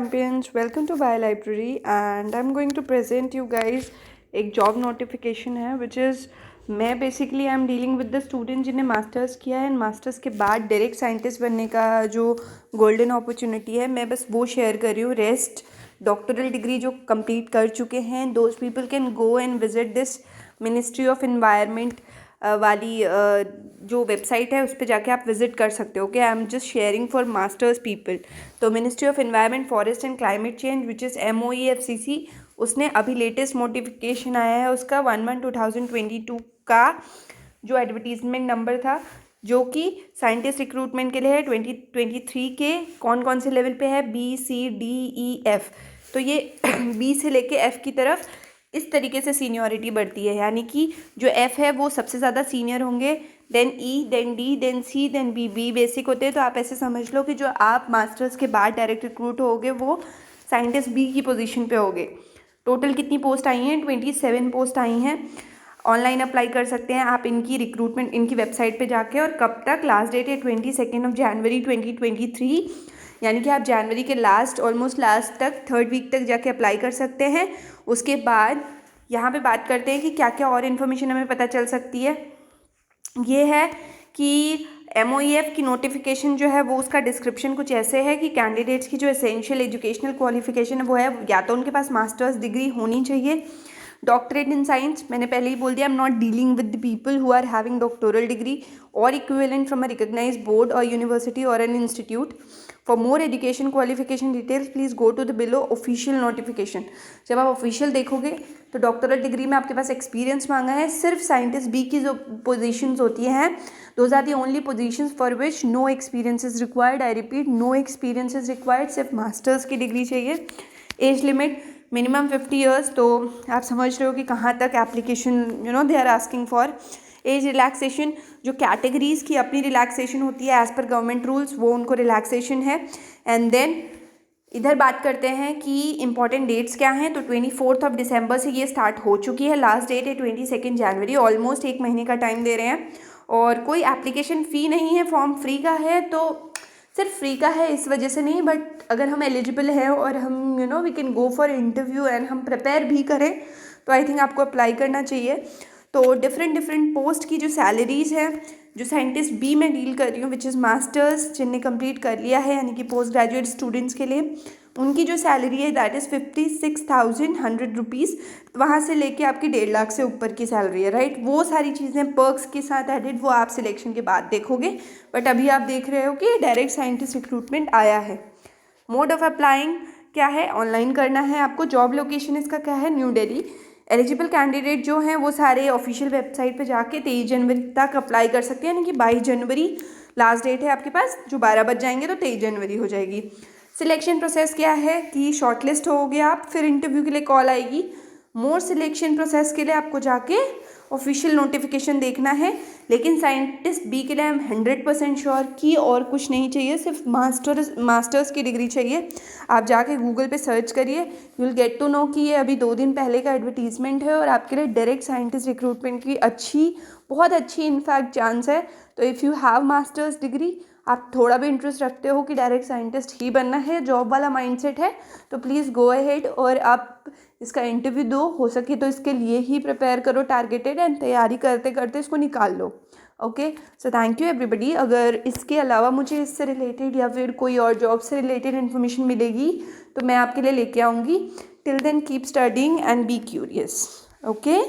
Champions, welcome to Bio Library and I'm going to present you guys एक job notification है which is मैं basically I am dealing with the student जिन्हें masters किया है and masters के बाद direct scientist बनने का जो गोल्डन अपॉर्चुनिटी है मैं बस वो शेयर कर रही हूँ। रेस्ट डॉक्टरल डिग्री जो कंप्लीट कर चुके हैं those people can go and visit this ministry of environment वाली जो वेबसाइट है उस पर जाके आप विजिट कर सकते हो। Okay, I am just sharing for masters people. तो ministry of environment forest and climate change which is MOEFCC उसने अभी लेटेस्ट नोटिफिकेशन आया है उसका 1/1/2022 का जो एडवर्टीजमेंट नंबर था जो कि साइंटिस्ट रिक्रूटमेंट के लिए है 2023 के कौन कौन से लेवल पे है BCDEF। तो ये B से लेके F की तरफ इस तरीके से सीनियरिटी बढ़ती है, यानी कि जो F है वो सबसे ज़्यादा सीनियर होंगे, then E, then D, then C, then B basic होते हैं। तो आप ऐसे समझ लो कि जो आप मास्टर्स के बाद डायरेक्ट रिक्रूट होगे वो साइंटिस्ट B की पोजीशन पे होगे। टोटल कितनी पोस्ट आई हैं? 27 पोस्ट आई हैं। ऑनलाइन अप्लाई कर सकते हैं आप इनकी रिक्रूटमेंट इनकी वेबसाइट पे जाके। और कब तक? लास्ट डेट है 22 जनवरी 2023, यानी कि आप जनवरी के ऑलमोस्ट लास्ट तक 3rd वीक तक जाके अप्लाई कर सकते हैं। उसके बाद यहाँ पे बात करते हैं कि क्या क्या और इन्फॉर्मेशन हमें पता चल सकती है। ये है कि MOEF की नोटिफिकेशन जो है वो उसका डिस्क्रिप्शन कुछ ऐसे है कि कैंडिडेट्स की जो एसेंशियल एजुकेशनल क्वालिफिकेशन है वो है या तो उनके पास मास्टर्स डिग्री होनी चाहिए, डॉक्टरेट इन साइंस, मैंने पहले ही बोल दिया I am not dealing with the people who are having doctoral degree और equivalent from a recognised board और यूनिवर्सिटी और an institute. For more education qualification details please go to the below official notification. जब आप official देखोगे तो doctoral degree में आपके पास experience मांगा है। सिर्फ साइंटिस्ट B की जो पोजीशंस होती हैं those are the only positions for which no experience is required. I repeat, no experience is required, सिर्फ मास्टर्स की डिग्री चाहिए। Age limit minimum 50 years. तो आप समझ रहे हो कि कहाँ तक application they are asking for. Age relaxation, जो कैटेगरीज़ की अपनी रिलैक्सेशन होती है एज़ पर गवर्नमेंट रूल्स वो उनको रिलैक्सेशन है। एंड देन इधर बात करते हैं कि इंपॉर्टेंट डेट्स क्या हैं। तो 24 दिसंबर से ये स्टार्ट हो चुकी है, लास्ट डेट है 22 जनवरी। ऑलमोस्ट 1 महीने का टाइम दे रहे हैं और कोई एप्लीकेशन फ़ी नहीं है, फॉर्म फ्री का है। तो सिर्फ फ्री का है इस वजह से नहीं, बट अगर हम एलिजिबल हैं और हम we can go for interview and हम प्रिपेयर भी करें तो आई थिंक आपको अप्लाई करना चाहिए। तो डिफरेंट पोस्ट की जो सैलरीज़ हैं जो साइंटिस्ट B में डील कर रही हूँ विच इज़ मास्टर्स जिनने कंप्लीट कर लिया है यानी कि पोस्ट ग्रेजुएट स्टूडेंट्स के लिए, उनकी जो सैलरी है दैट इज़ 56,100 रुपीज़। वहाँ से लेके आपकी 1.5 लाख से ऊपर की सैलरी है, राइट। वो सारी चीज़ें पर्क्स के साथ एडेड वो आप सिलेक्शन के बाद देखोगे, बट अभी आप देख रहे हो कि डायरेक्ट साइंटिस्ट रिक्रूटमेंट आया है। मोड ऑफ अप्लाइंग क्या है? ऑनलाइन करना है आपको। जॉब लोकेशन इसका क्या है? न्यू दिल्ली। एलिजिबल कैंडिडेट जो हैं वो सारे ऑफिशियल वेबसाइट पे जाके 23 जनवरी तक अप्लाई कर सकते हैं, यानी कि 22 जनवरी लास्ट डेट है आपके पास। जो 12 बज जाएंगे तो 23 जनवरी हो जाएगी। सिलेक्शन प्रोसेस क्या है कि शॉर्टलिस्ट होगे आप, फिर इंटरव्यू के लिए कॉल आएगी। मोर सिलेक्शन प्रोसेस के लिए आपको जाके ऑफिशियल नोटिफिकेशन देखना है। लेकिन साइंटिस्ट B के लिए आई एम 100% श्योर कि और कुछ नहीं चाहिए, सिर्फ मास्टर्स की डिग्री चाहिए। आप जाके गूगल पे सर्च करिए, you will get to know कि ये अभी 2 दिन पहले का एडवर्टीजमेंट है और आपके लिए डायरेक्ट साइंटिस्ट रिक्रूटमेंट की बहुत अच्छी इनफैक्ट चांस है। तो if you have masters degree, आप थोड़ा भी इंटरेस्ट रखते हो कि डायरेक्ट साइंटिस्ट ही बनना है, जॉब वाला माइंडसेट है, तो प्लीज़ गो अहेड और आप इसका इंटरव्यू दो। हो सके तो इसके लिए ही प्रिपेयर करो टारगेटेड एंड तैयारी करते करते इसको निकाल लो। Okay, so thank you everybody. अगर इसके अलावा मुझे इससे रिलेटेड या फिर कोई और जॉब से रिलेटेड इन्फॉर्मेशन मिलेगी तो मैं आपके लिए लेके आऊँगी। Till then keep studying and be curious. Okay.